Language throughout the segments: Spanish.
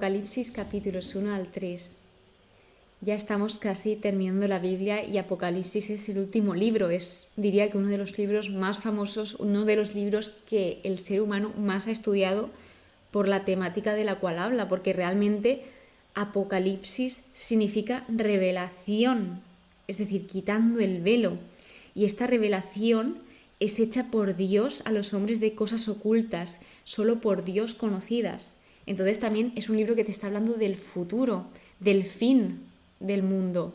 Apocalipsis capítulos 1 al 3. Ya estamos casi terminando la Biblia y Apocalipsis es el último libro. Diría que uno de los libros más famosos, uno de los libros que el ser humano más ha estudiado por la temática de la cual habla, porque realmente Apocalipsis significa revelación, es decir, quitando el velo. Y esta revelación es hecha por Dios a los hombres de cosas ocultas, solo por Dios conocidas. Entonces también es un libro que te está hablando del futuro, del fin del mundo.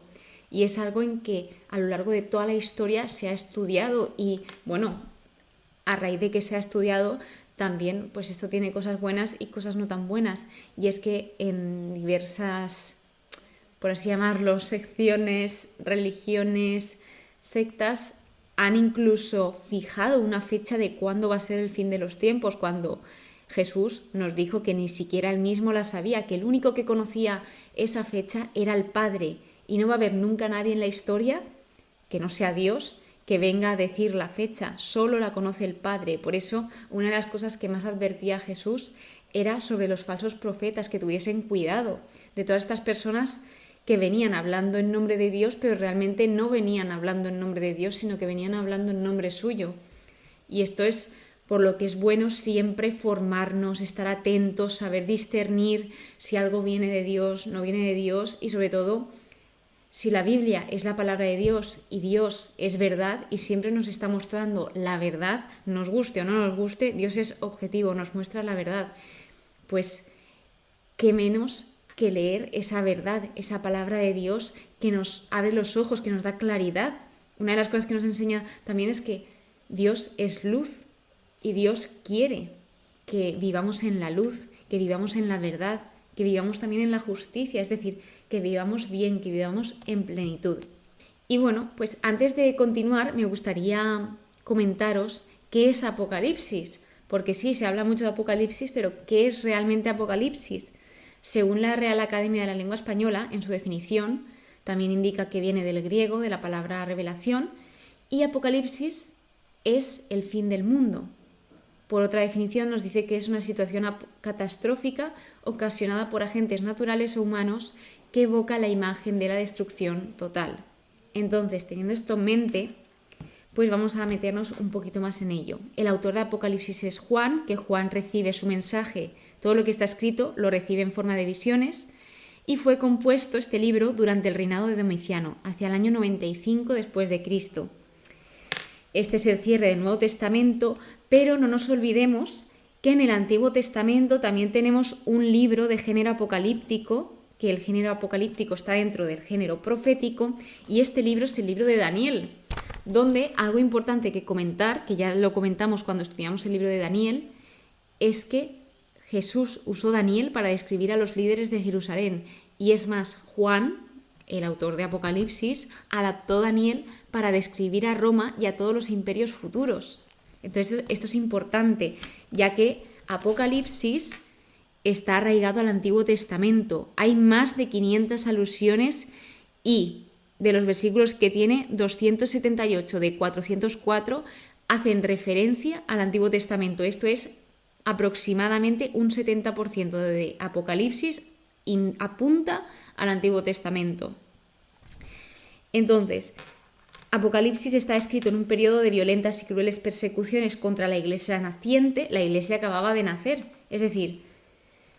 Y es algo en que a lo largo de toda la historia se ha estudiado y, bueno, a raíz de que se ha estudiado, también pues esto tiene cosas buenas y cosas no tan buenas. Y es que en diversas, por así llamarlo, secciones, religiones, sectas, han incluso fijado una fecha de cuándo va a ser el fin de los tiempos, cuando Jesús nos dijo que ni siquiera él mismo la sabía, que el único que conocía esa fecha era el Padre, y no va a haber nunca nadie en la historia, que no sea Dios, que venga a decir la fecha, solo la conoce el Padre. Por eso, una de las cosas que más advertía Jesús era sobre los falsos profetas, que tuviesen cuidado de todas estas personas que venían hablando en nombre de Dios, pero realmente no venían hablando en nombre de Dios, sino que venían hablando en nombre suyo. Y esto es por lo que es bueno siempre formarnos, estar atentos, saber discernir si algo viene de Dios, no viene de Dios, y sobre todo, si la Biblia es la palabra de Dios y Dios es verdad y siempre nos está mostrando la verdad, nos guste o no nos guste, Dios es objetivo, nos muestra la verdad. Pues, ¿qué menos que leer esa verdad, esa palabra de Dios que nos abre los ojos, que nos da claridad? Una de las cosas que nos enseña también es que Dios es luz y Dios quiere que vivamos en la luz, que vivamos en la verdad, que vivamos también en la justicia, es decir, que vivamos bien, que vivamos en plenitud. Y bueno, pues antes de continuar me gustaría comentaros qué es Apocalipsis, porque sí, se habla mucho de Apocalipsis, pero ¿qué es realmente Apocalipsis? Según la Real Academia de la Lengua Española, en su definición, también indica que viene del griego, de la palabra revelación, y Apocalipsis es el fin del mundo. Por otra definición nos dice que es una situación catastrófica ocasionada por agentes naturales o humanos que evoca la imagen de la destrucción total. Entonces, teniendo esto en mente, pues vamos a meternos un poquito más en ello. El autor de Apocalipsis es Juan, que Juan recibe su mensaje, todo lo que está escrito lo recibe en forma de visiones, y fue compuesto este libro durante el reinado de Domiciano, hacia el año 95 después de Cristo. Este es el cierre del Nuevo Testamento, pero no nos olvidemos que en el Antiguo Testamento también tenemos un libro de género apocalíptico, que el género apocalíptico está dentro del género profético, y este libro es el libro de Daniel, donde algo importante que comentar, que ya lo comentamos cuando estudiamos el libro de Daniel, es que Jesús usó Daniel para describir a los líderes de Jerusalén, y es más, Juan, el autor de Apocalipsis, adaptó Daniel para describir a Roma y a todos los imperios futuros. Entonces esto es importante, ya que Apocalipsis está arraigado al Antiguo Testamento. Hay más de 500 alusiones y de los versículos que tiene, 278 de 404 hacen referencia al Antiguo Testamento. Esto es aproximadamente un 70% de Apocalipsis apunta al Antiguo Testamento. Entonces, Apocalipsis está escrito en un periodo de violentas y crueles persecuciones contra la iglesia naciente. La iglesia acababa de nacer, es decir,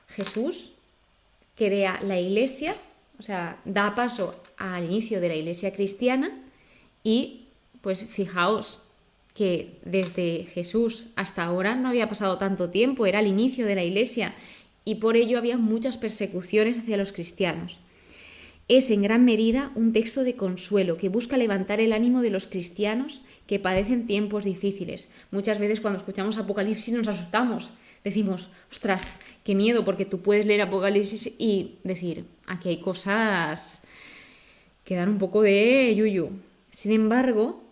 Jesús crea la iglesia, o sea, da paso al inicio de la iglesia cristiana y pues fijaos que desde Jesús hasta ahora no había pasado tanto tiempo, era el inicio de la iglesia y por ello había muchas persecuciones hacia los cristianos. Es en gran medida un texto de consuelo que busca levantar el ánimo de los cristianos que padecen tiempos difíciles. Muchas veces cuando escuchamos Apocalipsis nos asustamos, decimos, ostras, qué miedo, porque tú puedes leer Apocalipsis y decir, aquí hay cosas que dan un poco de yuyu. Sin embargo,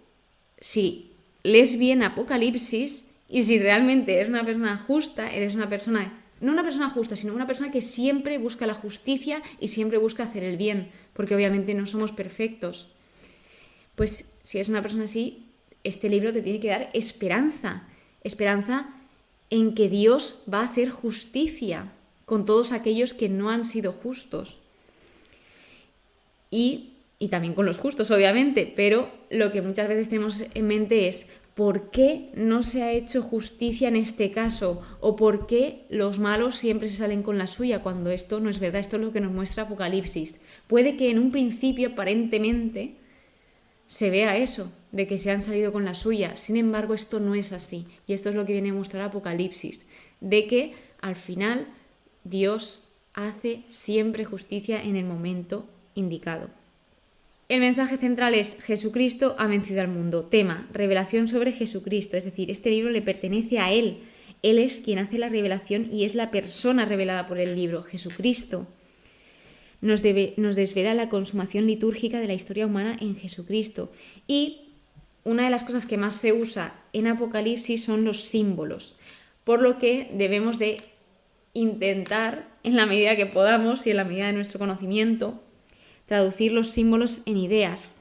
si lees bien Apocalipsis y si realmente eres una persona justa, eres una persona, no una persona justa, sino una persona que siempre busca la justicia y siempre busca hacer el bien, porque obviamente no somos perfectos. Pues si eres una persona así, este libro te tiene que dar esperanza en que Dios va a hacer justicia, con todos aquellos que no han sido justos. Y también con los justos, obviamente, pero lo que muchas veces tenemos en mente es ¿por qué no se ha hecho justicia en este caso? ¿O por qué los malos siempre se salen con la suya? Cuando esto no es verdad, esto es lo que nos muestra Apocalipsis. Puede que en un principio, aparentemente, se vea eso, de que se han salido con la suya. Sin embargo, esto no es así. Y esto es lo que viene a mostrar Apocalipsis, de que al final Dios hace siempre justicia en el momento indicado. El mensaje central es Jesucristo ha vencido al mundo. Tema, revelación sobre Jesucristo, es decir, este libro le pertenece a Él. Él es quien hace la revelación y es la persona revelada por el libro, Jesucristo. Nos desvela la consumación litúrgica de la historia humana en Jesucristo. Y una de las cosas que más se usa en Apocalipsis son los símbolos, por lo que debemos de intentar, en la medida que podamos y en la medida de nuestro conocimiento, traducir los símbolos en ideas,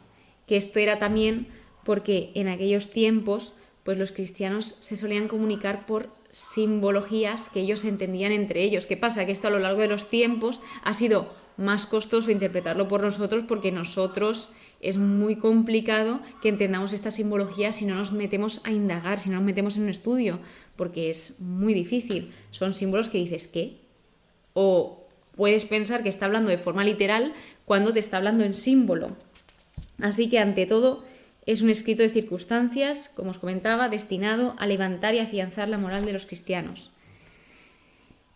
que esto era también porque en aquellos tiempos pues los cristianos se solían comunicar por simbologías que ellos entendían entre ellos. ¿Qué pasa? Que esto a lo largo de los tiempos ha sido más costoso interpretarlo por nosotros porque nosotros es muy complicado que entendamos esta simbología si no nos metemos a indagar, si no nos metemos en un estudio, porque es muy difícil. Son símbolos que dices, ¿qué? O puedes pensar que está hablando de forma literal cuando te está hablando en símbolo. Así que, ante todo, es un escrito de circunstancias, como os comentaba, destinado a levantar y afianzar la moral de los cristianos.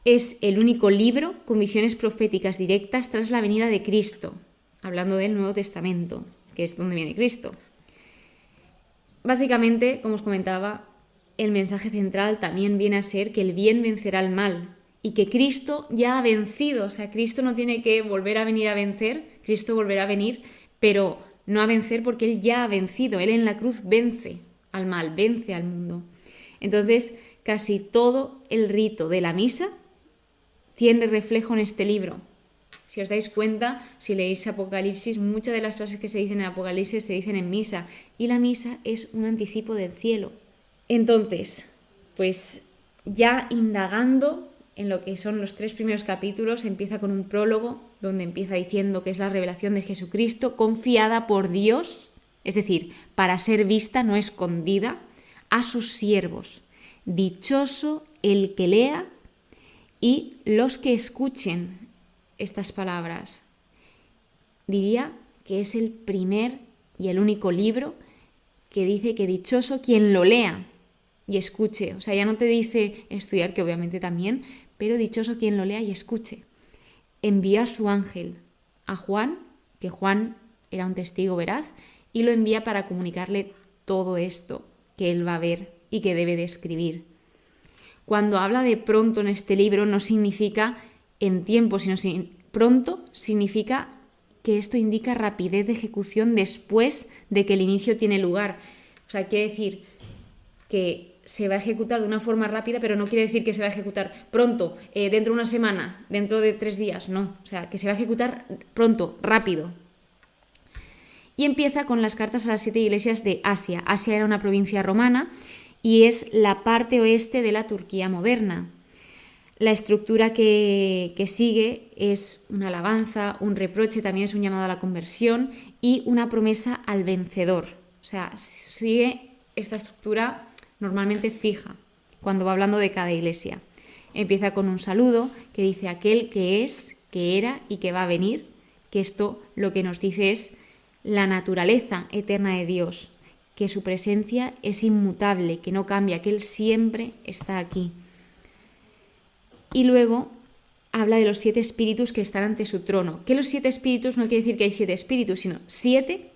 Es el único libro con visiones proféticas directas tras la venida de Cristo, hablando del Nuevo Testamento, que es donde viene Cristo. Básicamente, como os comentaba, el mensaje central también viene a ser que el bien vencerá al mal, y que Cristo ya ha vencido, o sea, Cristo no tiene que volver a venir a vencer, Cristo volverá a venir, pero no a vencer porque Él ya ha vencido, Él en la cruz vence al mal, vence al mundo. Entonces, casi todo el rito de la misa tiene reflejo en este libro. Si os dais cuenta, si leéis Apocalipsis, muchas de las frases que se dicen en Apocalipsis se dicen en misa, y la misa es un anticipo del cielo. Entonces, pues ya indagando en lo que son los 3 primeros capítulos, empieza con un prólogo donde empieza diciendo que es la revelación de Jesucristo confiada por Dios, es decir, para ser vista, no escondida, a sus siervos. Dichoso el que lea y los que escuchen estas palabras. Diría que es el primer y el único libro que dice que dichoso quien lo lea y escuche. O sea, ya no te dice estudiar, que obviamente también, pero dichoso quien lo lea y escuche. Envía a su ángel a Juan, que Juan era un testigo veraz, y lo envía para comunicarle todo esto que él va a ver y que debe de escribir. Cuando habla de pronto en este libro no significa en tiempo, sino pronto significa que esto indica rapidez de ejecución después de que el inicio tiene lugar. O sea, quiere decir que se va a ejecutar de una forma rápida, pero no quiere decir que se va a ejecutar pronto, dentro de una semana, dentro de 3 días, no. O sea, que se va a ejecutar pronto, rápido. Y empieza con las cartas a las 7 iglesias de Asia. Asia era una provincia romana y es la parte oeste de la Turquía moderna. La estructura que sigue es una alabanza, un reproche, también es un llamado a la conversión y una promesa al vencedor. O sea, sigue esta estructura normalmente fija cuando va hablando de cada iglesia. Empieza con un saludo que dice aquel que es, que era y que va a venir, que esto lo que nos dice es la naturaleza eterna de Dios, que su presencia es inmutable, que no cambia, que Él siempre está aquí. Y luego habla de los 7 espíritus que están ante su trono. Que los 7 espíritus no quiere decir que hay 7 espíritus, sino 7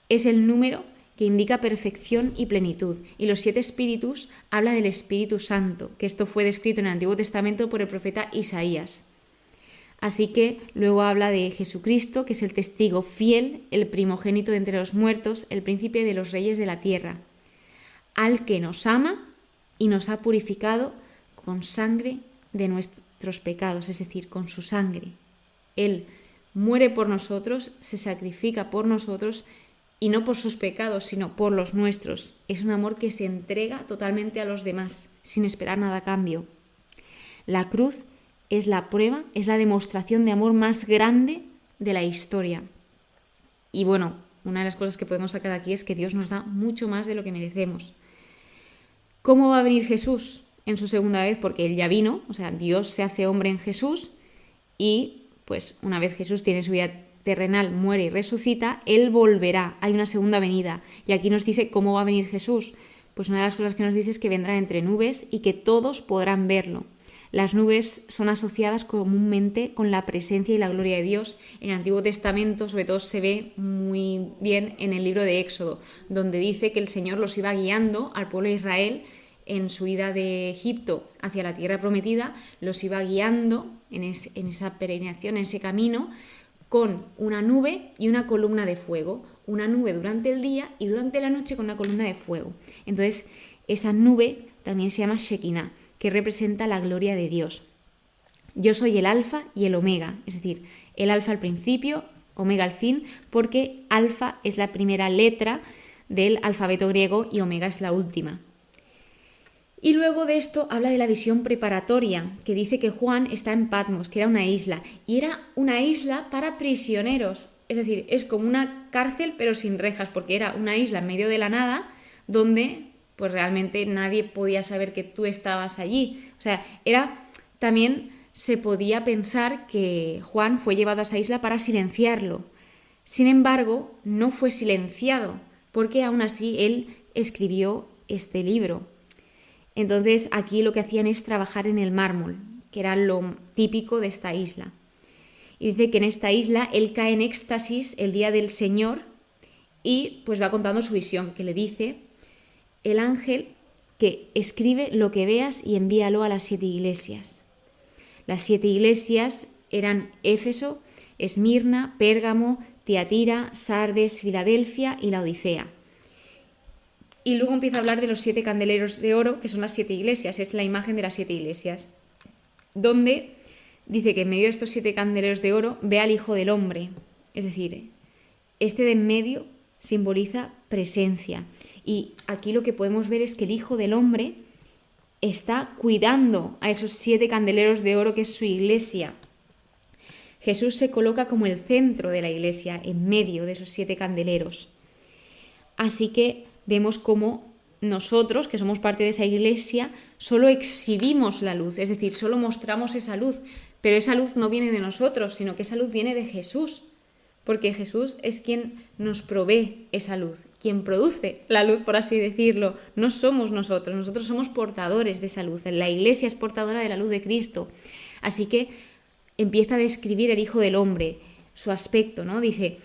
es el número que indica perfección y plenitud. Y los 7 espíritus habla del Espíritu Santo, que esto fue descrito en el Antiguo Testamento por el profeta Isaías. Así que luego habla de Jesucristo, que es el testigo fiel, el primogénito de entre los muertos, el príncipe de los reyes de la tierra, al que nos ama y nos ha purificado con sangre de nuestros pecados, es decir, con su sangre. Él muere por nosotros, se sacrifica por nosotros, y no por sus pecados, sino por los nuestros. Es un amor que se entrega totalmente a los demás, sin esperar nada a cambio. La cruz es la prueba, es la demostración de amor más grande de la historia. Y bueno, una de las cosas que podemos sacar aquí es que Dios nos da mucho más de lo que merecemos. ¿Cómo va a venir Jesús en su segunda vez? Porque Él ya vino, o sea, Dios se hace hombre en Jesús y pues una vez Jesús tiene su vida terrenal, muere y resucita, Él volverá, hay una segunda venida. Y aquí nos dice cómo va a venir Jesús. Pues una de las cosas que nos dice es que vendrá entre nubes y que todos podrán verlo. Las nubes son asociadas comúnmente con la presencia y la gloria de Dios. En el Antiguo Testamento, sobre todo, se ve muy bien en el libro de Éxodo, donde dice que el Señor los iba guiando al pueblo de Israel en su ida de Egipto hacia la tierra prometida, los iba guiando en esa peregrinación, en ese camino, con una nube y una columna de fuego. Una nube durante el día y durante la noche con una columna de fuego. Entonces, esa nube también se llama Shekinah, que representa la gloria de Dios. Yo soy el alfa y el omega, es decir, el alfa al principio, omega al fin, porque alfa es la primera letra del alfabeto griego y omega es la última. Y luego de esto habla de la visión preparatoria, que dice que Juan está en Patmos, que era una isla, y era una isla para prisioneros. Es decir, es como una cárcel pero sin rejas, porque era una isla en medio de la nada donde pues realmente nadie podía saber que tú estabas allí. O sea, también se podía pensar que Juan fue llevado a esa isla para silenciarlo. Sin embargo, no fue silenciado, porque aún así él escribió este libro. Entonces aquí lo que hacían es trabajar en el mármol, que era lo típico de esta isla. Y dice que en esta isla él cae en éxtasis el día del Señor y pues va contando su visión, que le dice el ángel que escribe lo que veas y envíalo a las 7 iglesias. Las 7 iglesias eran Éfeso, Esmirna, Pérgamo, Tiatira, Sardes, Filadelfia y Laodicea. Y luego empieza a hablar de los 7 candeleros de oro, que son las 7 iglesias, es la imagen de las 7 iglesias, donde dice que en medio de estos 7 candeleros de oro ve al Hijo del Hombre. Es decir, este de en medio simboliza presencia. Y aquí lo que podemos ver es que el Hijo del Hombre está cuidando a esos 7 candeleros de oro que es su iglesia. Jesús se coloca como el centro de la iglesia, en medio de esos 7 candeleros. Así que vemos cómo nosotros, que somos parte de esa iglesia, solo exhibimos la luz, es decir, solo mostramos esa luz, pero esa luz no viene de nosotros, sino que esa luz viene de Jesús, porque Jesús es quien nos provee esa luz, quien produce la luz, por así decirlo. No somos nosotros somos portadores de esa luz, la iglesia es portadora de la luz de Cristo. Así que empieza a describir el Hijo del Hombre, su aspecto, ¿no? Dice,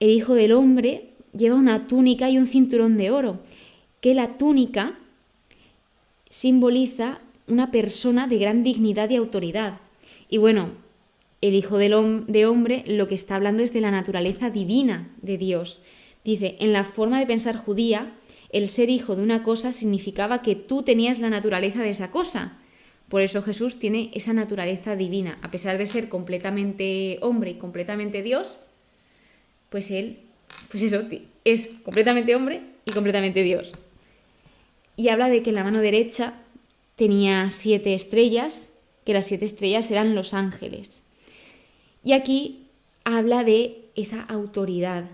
el Hijo del Hombre lleva una túnica y un cinturón de oro, que la túnica simboliza una persona de gran dignidad y autoridad. Y bueno, el Hijo de Hombre lo que está hablando es de la naturaleza divina de Dios. Dice, en la forma de pensar judía, el ser hijo de una cosa significaba que tú tenías la naturaleza de esa cosa. Por eso Jesús tiene esa naturaleza divina. A pesar de ser completamente hombre y completamente Dios, pues él es completamente hombre y completamente Dios. Y habla de que en la mano derecha tenía 7 estrellas, que las 7 estrellas eran los ángeles. Y aquí habla de esa autoridad.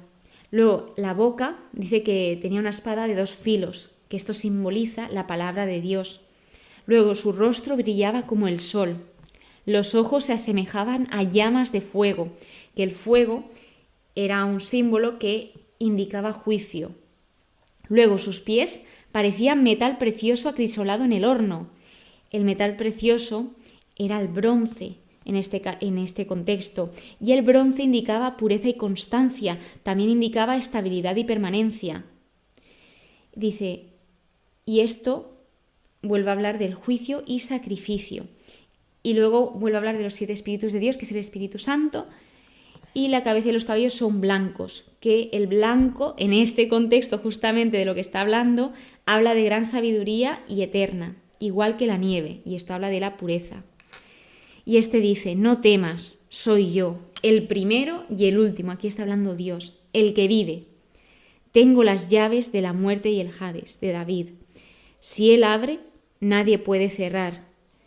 Luego, la boca dice que tenía una espada de 2 filos, que esto simboliza la palabra de Dios. Luego, su rostro brillaba como el sol. Los ojos se asemejaban a llamas de fuego, que el fuego era un símbolo que indicaba juicio. Luego, sus pies parecían metal precioso acrisolado en el horno. El metal precioso era el bronce en este contexto, y el bronce indicaba pureza y constancia, también indicaba estabilidad y permanencia. Dice, y esto vuelve a hablar del juicio y sacrificio. Y luego vuelve a hablar de los 7 espíritus de Dios, que es el Espíritu Santo, y la cabeza y los cabellos son blancos, que el blanco, en este contexto justamente de lo que está hablando, habla de gran sabiduría y eterna, igual que la nieve, y esto habla de la pureza. Y este dice, no temas, soy yo, el primero y el último, aquí está hablando Dios, el que vive. Tengo las llaves de la muerte y el Hades, de David. Si él abre, nadie puede cerrar.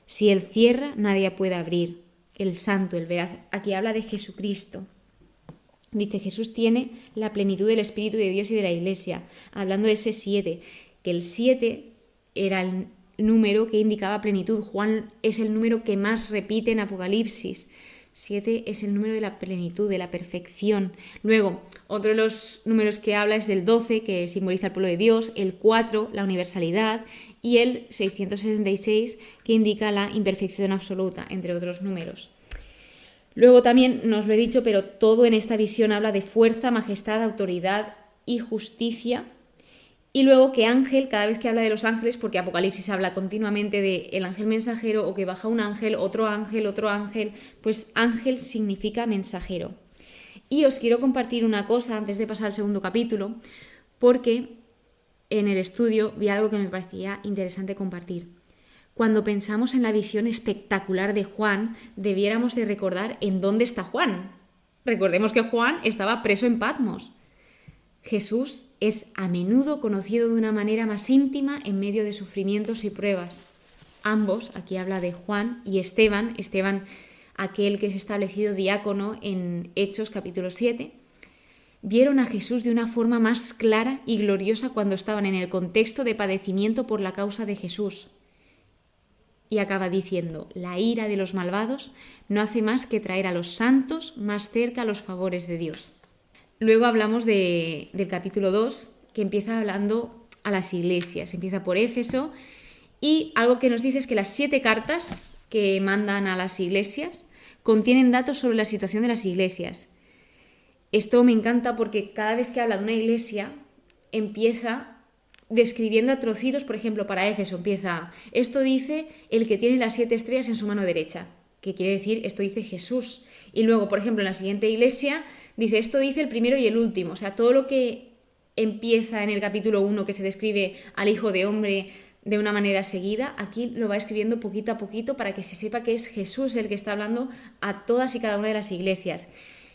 Si Él cierra, nadie puede abrir. El santo, el veraz. Aquí habla de Jesucristo. Dice, Jesús tiene la plenitud del Espíritu de Dios y de la Iglesia. Hablando de ese 7, que el 7 era el número que indicaba plenitud. Juan es el número que más repite en Apocalipsis. 7 es el número de la plenitud, de la perfección. Luego, otro de los números que habla es del 12, que simboliza el pueblo de Dios, el 4, la universalidad, y el 666, que indica la imperfección absoluta, entre otros números. Luego también, no os lo he dicho, pero todo en esta visión habla de fuerza, majestad, autoridad y justicia. Y luego que ángel, cada vez que habla de los ángeles, porque Apocalipsis habla continuamente de el ángel mensajero o que baja un ángel, otro ángel, pues ángel significa mensajero. Y os quiero compartir una cosa antes de pasar al segundo capítulo, porque en el estudio vi algo que me parecía interesante compartir. Cuando pensamos en la visión espectacular de Juan, debiéramos de recordar en dónde está Juan. Recordemos que Juan estaba preso en Patmos. Jesús es a menudo conocido de una manera más íntima en medio de sufrimientos y pruebas. Ambos, aquí habla de Juan y Esteban, aquel que es establecido diácono en Hechos capítulo 7, vieron a Jesús de una forma más clara y gloriosa cuando estaban en el contexto de padecimiento por la causa de Jesús. Y acaba diciendo, la ira de los malvados no hace más que traer a los santos más cerca a los favores de Dios. Luego hablamos del capítulo 2, que empieza hablando a las iglesias. Empieza por Éfeso y algo que nos dice es que las 7 cartas que mandan a las iglesias contienen datos sobre la situación de las iglesias. Esto me encanta porque cada vez que habla de una iglesia empieza describiendo a trocitos. Por ejemplo, para Éfeso empieza, esto dice el que tiene las 7 estrellas en su mano derecha, que quiere decir, esto dice Jesús. Y luego, por ejemplo, en la siguiente iglesia dice, esto dice el primero y el último. O sea, todo lo que empieza en el capítulo 1, que se describe al Hijo de Hombre de una manera seguida, aquí lo va escribiendo poquito a poquito para que se sepa que es Jesús el que está hablando a todas y cada una de las iglesias.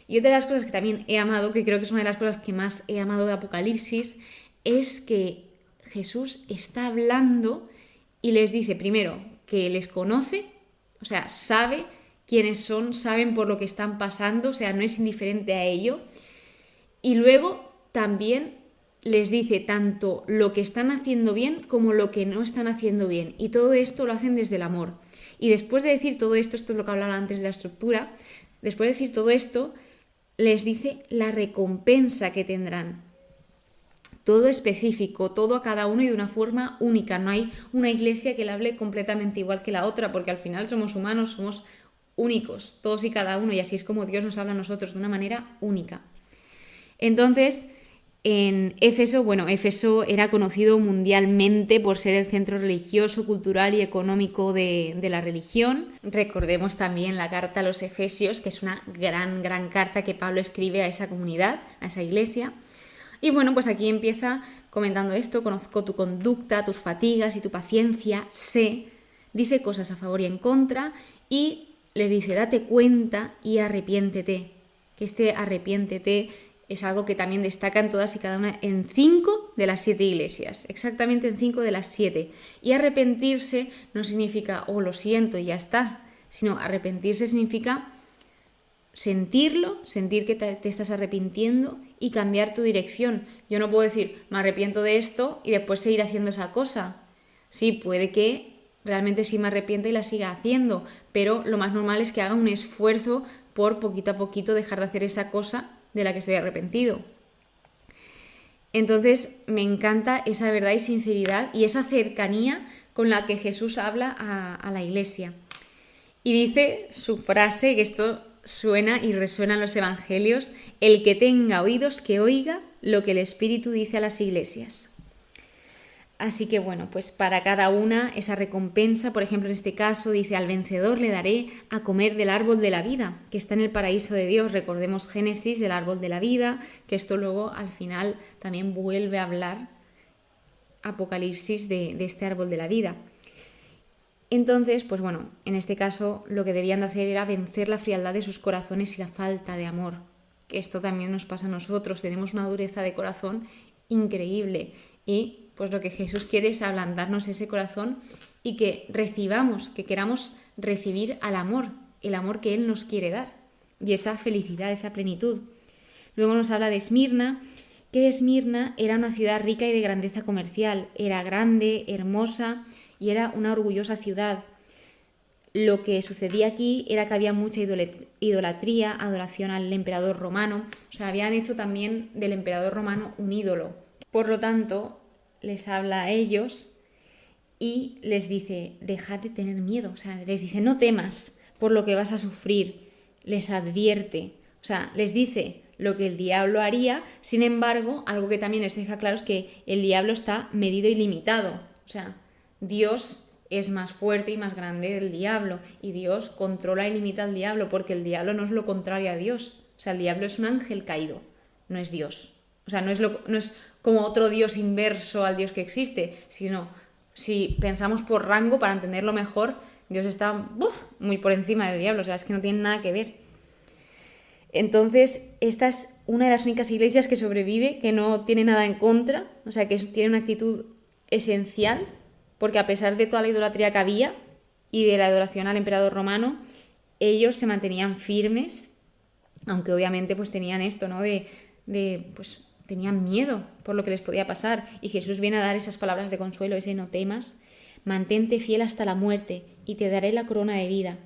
Y otra de las cosas que también he amado, que creo que es una de las cosas que más he amado de Apocalipsis, es que Jesús está hablando y les dice primero que les conoce, o sea, sabe quiénes son, saben por lo que están pasando, o sea, no es indiferente a ello. Y luego también les dice tanto lo que están haciendo bien como lo que no están haciendo bien. Y todo esto lo hacen desde el amor. Y después de decir todo esto, esto es lo que hablaba antes de la estructura, después de decir todo esto, les dice la recompensa que tendrán. Todo específico, todo a cada uno y de una forma única. No hay una iglesia que le hable completamente igual que la otra, porque al final somos humanos, somos únicos, todos y cada uno, y así es como Dios nos habla a nosotros, de una manera única. Entonces, en Éfeso, Éfeso era conocido mundialmente por ser el centro religioso, cultural y económico de la religión. Recordemos también la carta a los Efesios, que es una gran carta que Pablo escribe a esa comunidad, a esa iglesia. Y bueno, pues aquí empieza comentando esto, conozco tu conducta, tus fatigas y tu paciencia, dice cosas a favor y en contra y les dice, date cuenta y arrepiéntete. Que este arrepiéntete es algo que también destaca en todas y cada una, en 5 de las 7 iglesias, exactamente en 5 de las 7. Y arrepentirse no significa, lo siento y ya está, sino arrepentirse significa sentirlo, sentir que te estás arrepintiendo y cambiar tu dirección. Yo no puedo decir, me arrepiento de esto y después seguir haciendo esa cosa. Sí, puede que realmente sí me arrepienta y la siga haciendo, pero lo más normal es que haga un esfuerzo por poquito a poquito dejar de hacer esa cosa de la que estoy arrepentido. Entonces me encanta esa verdad y sinceridad y esa cercanía con la que Jesús habla a la iglesia. Y dice su frase, que esto suena y resuena en los evangelios, el que tenga oídos que oiga lo que el Espíritu dice a las iglesias. Así que bueno, pues para cada una esa recompensa, por ejemplo en este caso dice, al vencedor le daré a comer del árbol de la vida, que está en el paraíso de Dios. Recordemos Génesis, el árbol de la vida, que esto luego al final también vuelve a hablar Apocalipsis de este árbol de la vida. Entonces, pues bueno, en este caso lo que debían de hacer era vencer la frialdad de sus corazones y la falta de amor, que esto también nos pasa a nosotros, tenemos una dureza de corazón increíble y pues lo que Jesús quiere es ablandarnos ese corazón y que recibamos, que queramos recibir al amor, el amor que Él nos quiere dar y esa felicidad, esa plenitud. Luego nos habla de Esmirna, que Esmirna era una ciudad rica y de grandeza comercial, era grande, hermosa y era una orgullosa ciudad. Lo que sucedía aquí era que había mucha idolatría, adoración al emperador romano, o sea, habían hecho también del emperador romano un ídolo. Por lo tanto, les habla a ellos y les dice, dejad de tener miedo, o sea, les dice, no temas por lo que vas a sufrir, les advierte, o sea, les dice lo que el diablo haría. Sin embargo, algo que también les deja claro es que el diablo está medido y limitado, o sea, Dios es más fuerte y más grande del diablo y Dios controla y limita al diablo, porque el diablo no es lo contrario a Dios, o sea, el diablo es un ángel caído, no es Dios, o sea, no es como otro Dios inverso al Dios que existe, sino si pensamos por rango para entenderlo mejor, Dios está muy por encima del diablo, o sea, es que no tiene nada que ver. Entonces, esta es una de las únicas iglesias que sobrevive, que no tiene nada en contra, o sea, que tiene una actitud esencial, porque a pesar de toda la idolatría que había y de la adoración al emperador romano, ellos se mantenían firmes, aunque obviamente pues tenían esto, ¿no? Pues tenían miedo por lo que les podía pasar, y Jesús viene a dar esas palabras de consuelo, ese no temas, mantente fiel hasta la muerte y te daré la corona de vida.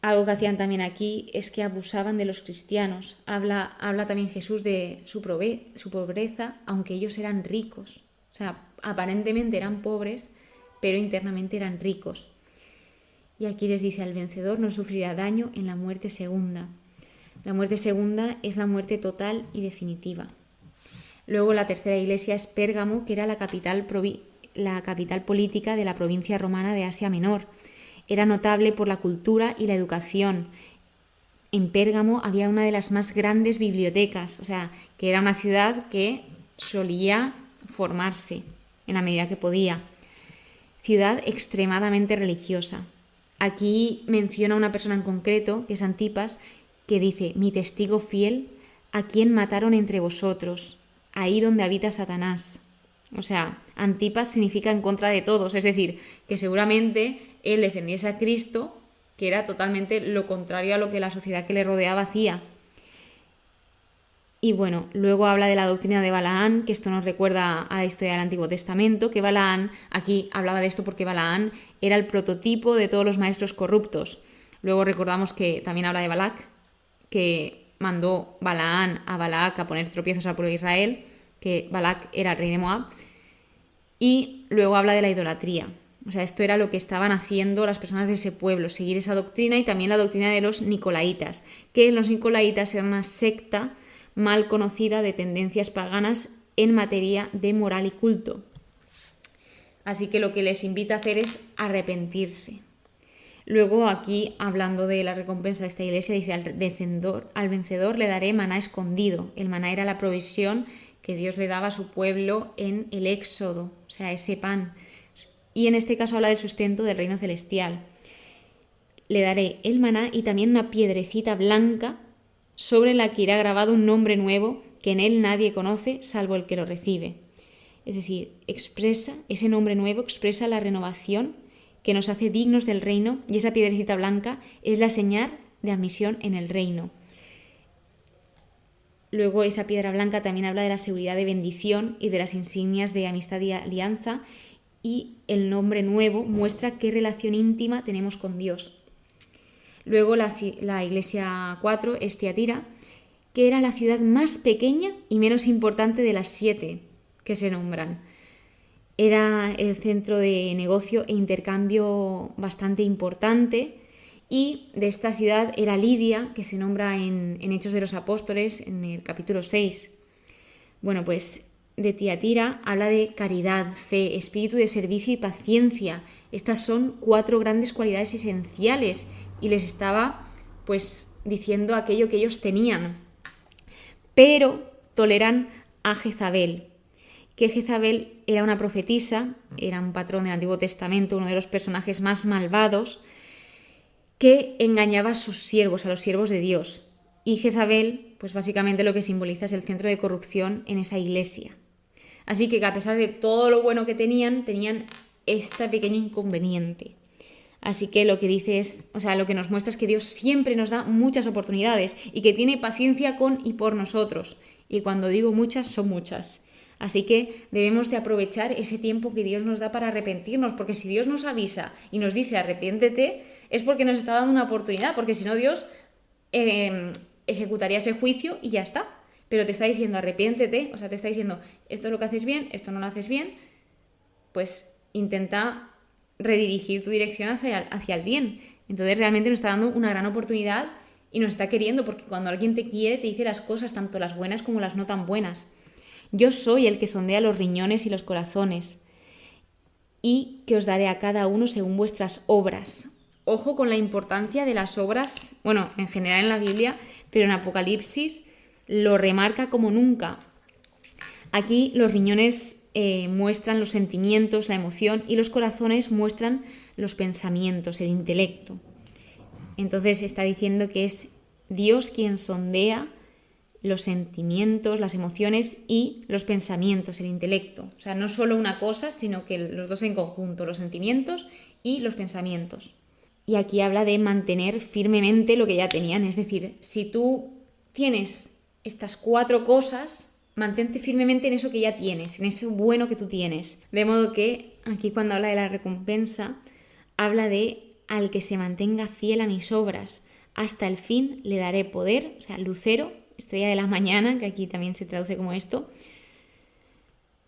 Algo que hacían también aquí es que abusaban de los cristianos. Habla también Jesús de su pobreza, aunque ellos eran ricos. O sea, aparentemente eran pobres, pero internamente eran ricos. Y aquí les dice, al vencedor no sufrirá daño en la muerte segunda. La muerte segunda es la muerte total y definitiva. Luego la tercera iglesia es Pérgamo, que era la capital política de la provincia romana de Asia Menor. Era notable por la cultura y la educación. En Pérgamo había una de las más grandes bibliotecas, o sea, que era una ciudad que solía formarse en la medida que podía. Ciudad extremadamente religiosa. Aquí menciona una persona en concreto, que es Antipas, que dice, mi testigo fiel, a quien mataron entre vosotros, ahí donde habita Satanás. O sea, Antipas significa en contra de todos, es decir, que seguramente él defendiese a Cristo, que era totalmente lo contrario a lo que la sociedad que le rodeaba hacía. Y bueno, luego habla de la doctrina de Balaán, que esto nos recuerda a la historia del Antiguo Testamento, que Balaán, aquí hablaba de esto porque Balaán era el prototipo de todos los maestros corruptos. Luego recordamos que también habla de Balac, que mandó Balaán a Balac a poner tropiezos al pueblo de Israel, que Balac era el rey de Moab. Y luego habla de la idolatría. O sea, esto era lo que estaban haciendo las personas de ese pueblo, seguir esa doctrina, y también la doctrina de los nicolaitas, que los nicolaitas eran una secta mal conocida de tendencias paganas en materia de moral y culto. Así que lo que les invita a hacer es arrepentirse. Luego aquí, hablando de la recompensa de esta iglesia, dice, al vencedor le daré maná escondido. El maná era la provisión que Dios le daba a su pueblo en el Éxodo, o sea, ese pan. Y en este caso habla del sustento del reino celestial. Le daré el maná y también una piedrecita blanca sobre la que irá grabado un nombre nuevo que en él nadie conoce salvo el que lo recibe. Es decir, ese nombre nuevo expresa la renovación que nos hace dignos del reino, y esa piedrecita blanca es la señal de admisión en el reino. Luego esa piedra blanca también habla de la seguridad de bendición y de las insignias de amistad y alianza, y el nombre nuevo muestra qué relación íntima tenemos con Dios. Luego la iglesia 4 es Tiatira, que era la ciudad más pequeña y menos importante de las 7 que se nombran. Era el centro de negocio e intercambio bastante importante, y de esta ciudad era Lidia, que se nombra en Hechos de los Apóstoles, en el capítulo 6. Bueno, pues de Tiatira habla de caridad, fe, espíritu de servicio y paciencia. Estas son 4 grandes cualidades esenciales, y les estaba pues diciendo aquello que ellos tenían. Pero toleran a Jezabel, que Jezabel era una profetisa, era un patrón del Antiguo Testamento, uno de los personajes más malvados, que engañaba a sus siervos, a los siervos de Dios. Y Jezabel, pues básicamente lo que simboliza es el centro de corrupción en esa iglesia. Así que a pesar de todo lo bueno que tenían este pequeño inconveniente. Así que lo que dice es, lo que nos muestra es que Dios siempre nos da muchas oportunidades y que tiene paciencia con y por nosotros. Y cuando digo muchas, son muchas. Así que debemos de aprovechar ese tiempo que Dios nos da para arrepentirnos, porque si Dios nos avisa y nos dice arrepiéntete, es porque nos está dando una oportunidad, porque si no Dios ejecutaría ese juicio y ya está. Pero te está diciendo arrepiéntete, te está diciendo esto es lo que haces bien, esto no lo haces bien, pues intenta redirigir tu dirección hacia el bien. Entonces realmente nos está dando una gran oportunidad y nos está queriendo, porque cuando alguien te quiere te dice las cosas, tanto las buenas como las no tan buenas. Yo soy el que sondea los riñones y los corazones, y que os daré a cada uno según vuestras obras. Ojo con la importancia de las obras, en general en la Biblia, pero en Apocalipsis lo remarca como nunca. Aquí los riñones muestran los sentimientos, la emoción, y los corazones muestran los pensamientos, el intelecto. Entonces está diciendo que es Dios quien sondea los sentimientos, las emociones y los pensamientos, el intelecto. No solo una cosa, sino que los dos en conjunto, los sentimientos y los pensamientos. Y aquí habla de mantener firmemente lo que ya tenían. Es decir, si tú tienes estas 4 cosas, mantente firmemente en eso que ya tienes, en eso bueno que tú tienes. De modo que aquí cuando habla de la recompensa, habla de al que se mantenga fiel a mis obras, hasta el fin le daré poder, lucero, estrella de la mañana, que aquí también se traduce como esto,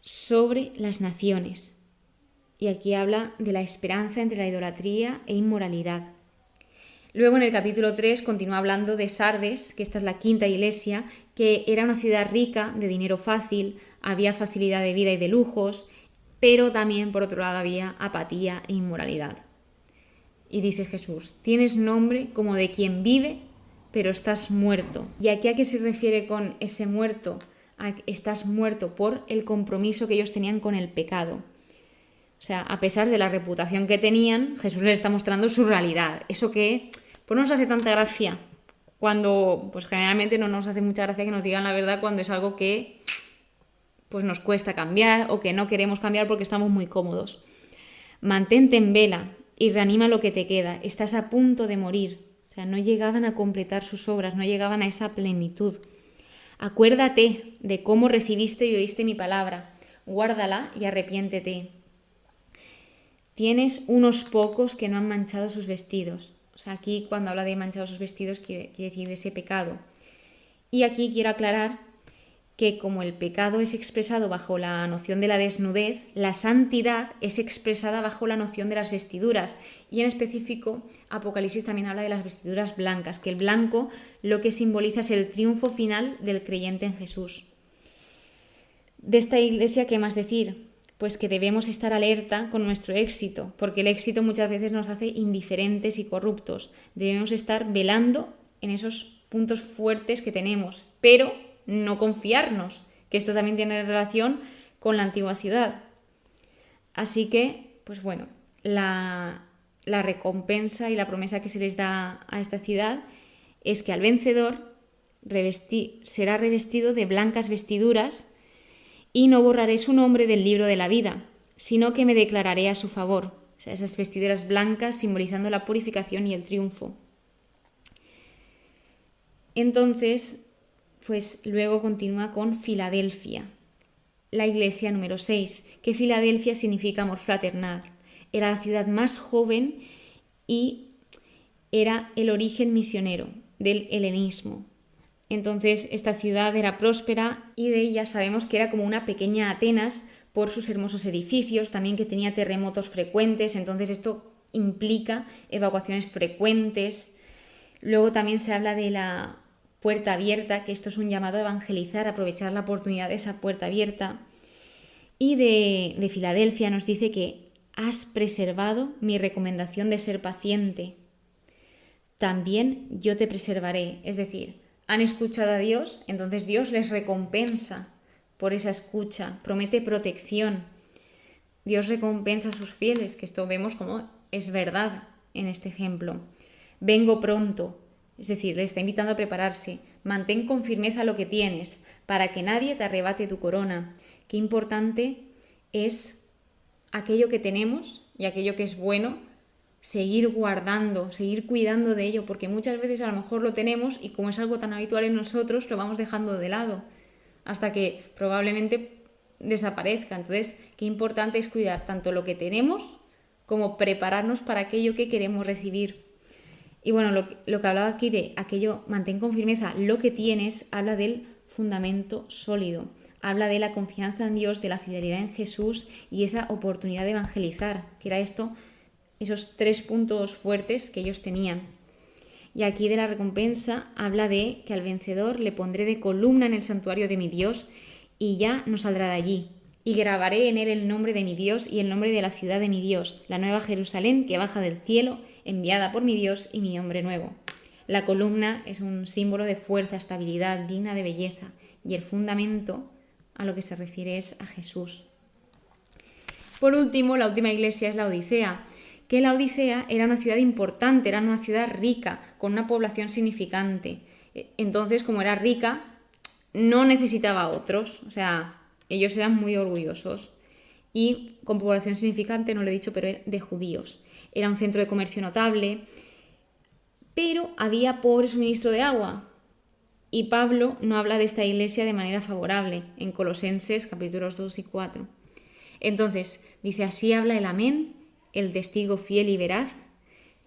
sobre las naciones. Y aquí habla de la esperanza entre la idolatría e inmoralidad. Luego en el capítulo 3 continúa hablando de Sardes, que esta es la 5ª iglesia, que era una ciudad rica, de dinero fácil, había facilidad de vida y de lujos, pero también por otro lado había apatía e inmoralidad. Y dice Jesús, tienes nombre como de quien vive, pero estás muerto. ¿Y aquí a qué se refiere con ese muerto? Estás muerto por el compromiso que ellos tenían con el pecado. A pesar de la reputación que tenían, Jesús les está mostrando su realidad. Eso que no nos hace tanta gracia cuando, generalmente no nos hace mucha gracia que nos digan la verdad cuando es algo que nos cuesta cambiar o que no queremos cambiar porque estamos muy cómodos. Mantente en vela y reanima lo que te queda. Estás a punto de morir. No llegaban a completar sus obras, no llegaban a esa plenitud. Acuérdate de cómo recibiste y oíste mi palabra. Guárdala y arrepiéntete. Tienes unos pocos que no han manchado sus vestidos. Aquí cuando habla de manchado sus vestidos quiere decir de ese pecado. Y aquí quiero aclarar que como el pecado es expresado bajo la noción de la desnudez, la santidad es expresada bajo la noción de las vestiduras. Y en específico, Apocalipsis también habla de las vestiduras blancas, que el blanco lo que simboliza es el triunfo final del creyente en Jesús. De esta iglesia, ¿qué más decir? Pues que debemos estar alerta con nuestro éxito, porque el éxito muchas veces nos hace indiferentes y corruptos. Debemos estar velando en esos puntos fuertes que tenemos, pero no confiarnos, que esto también tiene relación con la antigua ciudad. Así que, la recompensa y la promesa que se les da a esta ciudad es que al vencedor será revestido de blancas vestiduras y no borraré su nombre del libro de la vida, sino que me declararé a su favor. Esas vestiduras blancas simbolizando la purificación y el triunfo. Entonces, luego continúa con Filadelfia, la iglesia número 6, que Filadelfia significa amor fraternal. Era la ciudad más joven y era el origen misionero del helenismo. Entonces esta ciudad era próspera y de ella sabemos que era como una pequeña Atenas por sus hermosos edificios, también que tenía terremotos frecuentes, entonces esto implica evacuaciones frecuentes. Luego también se habla de la puerta abierta, que esto es un llamado a evangelizar, a aprovechar la oportunidad de esa puerta abierta. Y de Filadelfia nos dice que has preservado mi recomendación de ser paciente. También yo te preservaré, es decir, han escuchado a Dios, entonces Dios les recompensa por esa escucha, promete protección. Dios recompensa a sus fieles, que esto vemos como es verdad en este ejemplo. Vengo pronto, es decir, le está invitando a prepararse. Mantén con firmeza lo que tienes, para que nadie te arrebate tu corona. Qué importante es aquello que tenemos y aquello que es bueno, seguir guardando, seguir cuidando de ello, porque muchas veces a lo mejor lo tenemos y como es algo tan habitual en nosotros, lo vamos dejando de lado hasta que probablemente desaparezca. Entonces, qué importante es cuidar tanto lo que tenemos como prepararnos para aquello que queremos recibir. Y bueno, lo que hablaba aquí de aquello, mantén con firmeza lo que tienes, habla del fundamento sólido, habla de la confianza en Dios, de la fidelidad en Jesús y esa oportunidad de evangelizar, que era esos 3 puntos fuertes que ellos tenían. Y aquí de la recompensa habla de que al vencedor le pondré de columna en el santuario de mi Dios y ya no saldrá de allí. Y grabaré en él el nombre de mi Dios y el nombre de la ciudad de mi Dios, la nueva Jerusalén que baja del cielo, enviada por mi Dios y mi nombre nuevo. La columna es un símbolo de fuerza, estabilidad, digna de belleza, y el fundamento a lo que se refiere es a Jesús. Por último, la última iglesia es la Odisea, que la Odisea era una ciudad importante, era una ciudad rica, con una población significante. Entonces, como era rica, no necesitaba a otros, o sea, ellos eran muy orgullosos. Y con población significante, no lo he dicho, pero de judíos. Era un centro de comercio notable, pero había pobre suministro de agua. Y Pablo no habla de esta iglesia de manera favorable en Colosenses capítulos 2 y 4. Entonces, dice, así habla el Amén, el testigo fiel y veraz,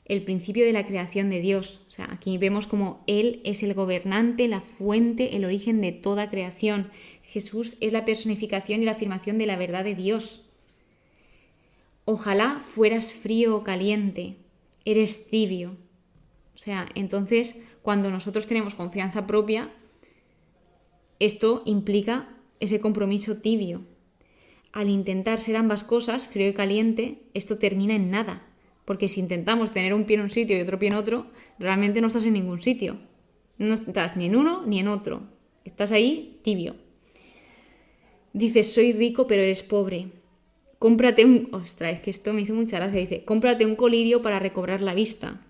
el principio de la creación de Dios. O sea, aquí vemos como Él es el gobernante, la fuente, el origen de toda creación. Jesús es la personificación y la afirmación de la verdad de Dios. Ojalá fueras frío o caliente, eres tibio. O sea, entonces, cuando nosotros tenemos confianza propia, esto implica ese compromiso tibio. Al intentar ser ambas cosas, frío y caliente, esto termina en nada. Porque si intentamos tener un pie en un sitio y otro pie en otro, realmente no estás en ningún sitio. No estás ni en uno ni en otro. Estás ahí tibio. Dices, soy rico pero eres pobre. Cómprate un... Ostras, es que esto me hizo mucha gracia. Dice, cómprate un colirio para recobrar la vista.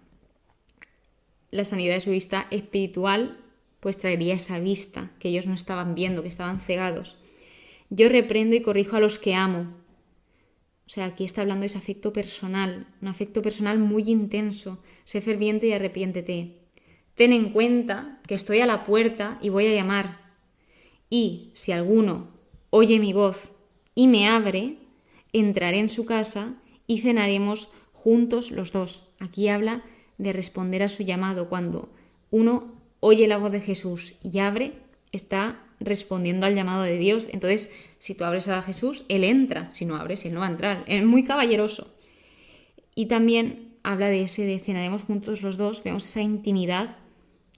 La sanidad de su vista espiritual pues traería esa vista que ellos no estaban viendo, que estaban cegados. Yo reprendo y corrijo a los que amo. O sea, aquí está hablando de ese afecto personal, un afecto personal muy intenso. Sé ferviente y arrepiéntete. Ten en cuenta que estoy a la puerta y voy a llamar. Y si alguno oye mi voz y me abre, entraré en su casa y cenaremos juntos los dos. Aquí habla de responder a su llamado. Cuando uno oye la voz de Jesús y abre, está respondiendo al llamado de Dios. Entonces, si tú abres a Jesús, Él entra. Si no abres, Él no va a entrar. Es muy caballeroso. Y también habla de cenaremos juntos los dos. Vemos esa intimidad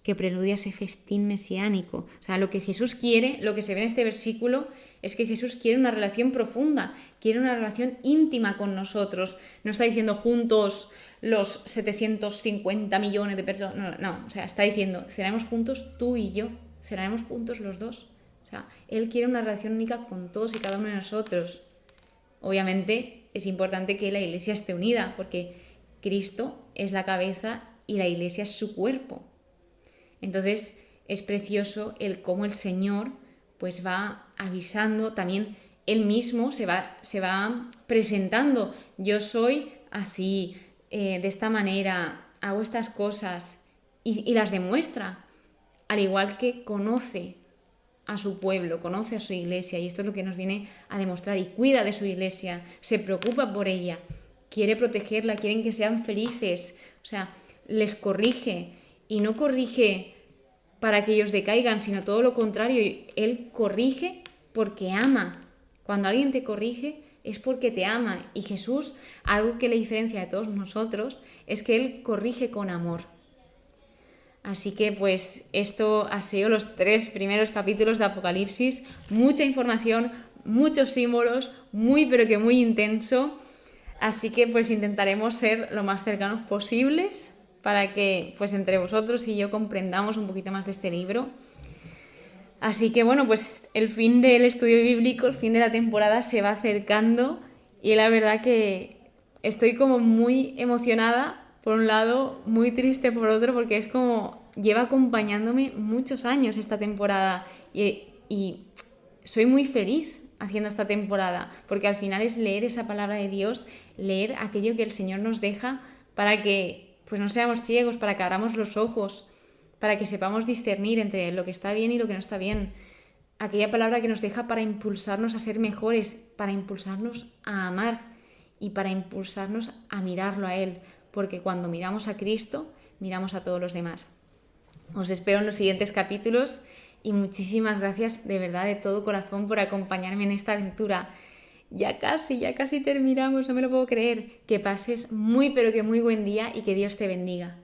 que preludia ese festín mesiánico. O sea, lo que Jesús quiere, lo que se ve en este versículo, es que Jesús quiere una relación profunda, quiere una relación íntima con nosotros. No está diciendo juntos los 750 millones de personas. No, o sea, está diciendo, cenaremos juntos tú y yo. Cenaremos juntos los dos. O sea, Él quiere una relación única con todos y cada uno de nosotros. Obviamente es importante que la iglesia esté unida, porque Cristo es la cabeza y la iglesia es su cuerpo. Entonces es precioso el cómo el Señor pues va avisando, también Él mismo se va presentando. Yo soy así, de esta manera, hago estas cosas y las demuestra. Al igual que conoce a su pueblo, conoce a su iglesia, y esto es lo que nos viene a demostrar, y cuida de su iglesia, se preocupa por ella, quiere protegerla, quieren que sean felices, o sea, les corrige, y no corrige para que ellos decaigan, sino todo lo contrario, Él corrige porque ama. Cuando alguien te corrige es porque te ama, y Jesús, algo que le diferencia de todos nosotros, es que Él corrige con amor. Así que pues esto ha sido los 3 primeros capítulos de Apocalipsis, mucha información, muchos símbolos, muy pero que muy intenso, así que pues intentaremos ser lo más cercanos posibles para que pues entre vosotros y yo comprendamos un poquito más de este libro. Así que bueno, pues el fin del estudio bíblico, el fin de la temporada se va acercando y la verdad que estoy como muy emocionada por un lado, muy triste por otro, porque es como lleva acompañándome muchos años esta temporada y soy muy feliz haciendo esta temporada, porque al final es leer esa palabra de Dios, leer aquello que el Señor nos deja para que pues no seamos ciegos, para que abramos los ojos, para que sepamos discernir entre lo que está bien y lo que no está bien. Aquella palabra que nos deja para impulsarnos a ser mejores, para impulsarnos a amar y para impulsarnos a mirarlo a Él, porque cuando miramos a Cristo, miramos a todos los demás. Os espero en los siguientes capítulos y muchísimas gracias de verdad de todo corazón por acompañarme en esta aventura. Ya casi terminamos, no me lo puedo creer. Que pases muy pero que muy buen día y que Dios te bendiga.